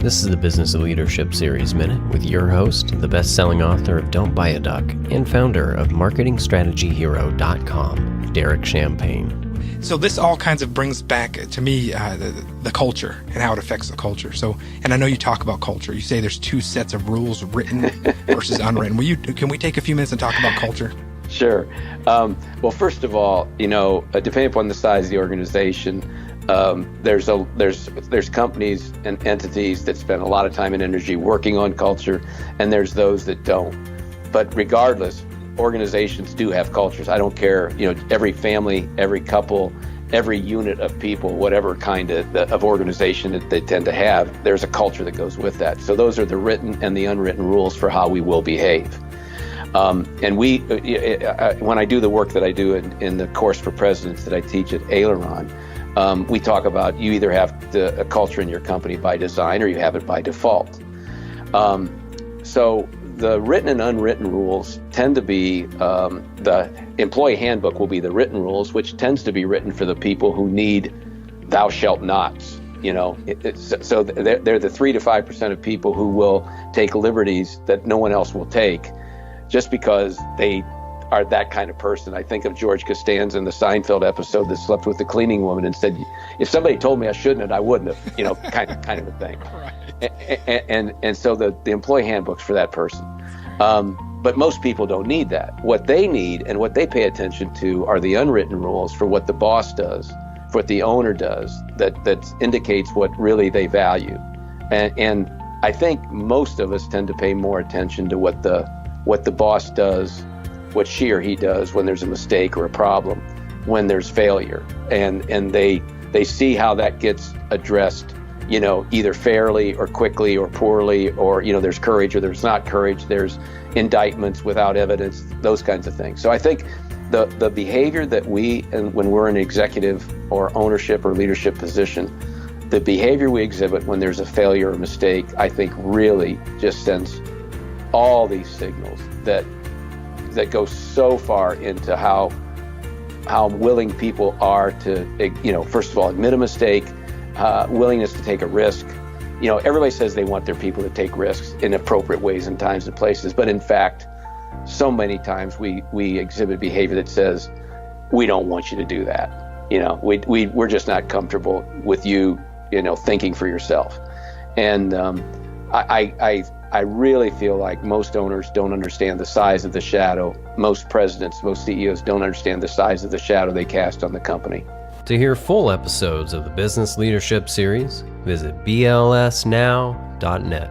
This is the Business Leadership Series Minute with your host, the best-selling author of Don't Buy a Duck and founder of MarketingStrategyHero.com, Derek Champagne. So this all kinds of brings back to me the culture and how it affects the culture. So, and I know you talk about culture. You say there's two sets of rules, written versus unwritten. Can we take a few minutes and talk about culture? Sure. Well, first of all, depending upon the size of the organization, there's companies and entities that spend a lot of time and energy working on culture, and there's those that don't. But regardless, organizations do have cultures. I don't care, every family, every couple, every unit of people, whatever kind of organization that they tend to have, there's a culture that goes with that. So those are the written and the unwritten rules for how we will behave. And when I do the work that I do in the course for presidents that I teach at Aileron, we talk about you either have a culture in your company by design or you have it by default. So the written and unwritten rules tend to be, the employee handbook will be the written rules, which tends to be written for the people who need thou shalt nots. So they're the 3 to 5% of people who will take liberties that no one else will take just because they are that kind of person. I think of George Costanza in the Seinfeld episode that slept with the cleaning woman and said, if somebody told me I shouldn't have, I wouldn't have, kind of a thing. Right. And so the employee handbook's for that person. But most people don't need that. What they need and what they pay attention to are the unwritten rules for what the boss does, for what the owner does, that indicates what really they value. And I think most of us tend to pay more attention to what the boss does, what she or he does when there's a mistake or a problem, when there's failure, and they see how that gets addressed, either fairly or quickly or poorly, or there's courage or there's not courage, there's indictments without evidence, those kinds of things. So I think the behavior that when we're in an executive or ownership or leadership position, the behavior we exhibit when there's a failure or mistake, I think really just sends all these signals that go so far into how willing people are to, first of all, admit a mistake, willingness to take a risk. Everybody says they want their people to take risks in appropriate ways and times and places, but in fact, so many times we exhibit behavior that says, we don't want you to do that. We're just not comfortable with you, thinking for yourself. And I really feel like most owners don't understand the size of the shadow. Most presidents, most CEOs don't understand the size of the shadow they cast on the company. To hear full episodes of the Business Leadership Series, visit blsnow.net.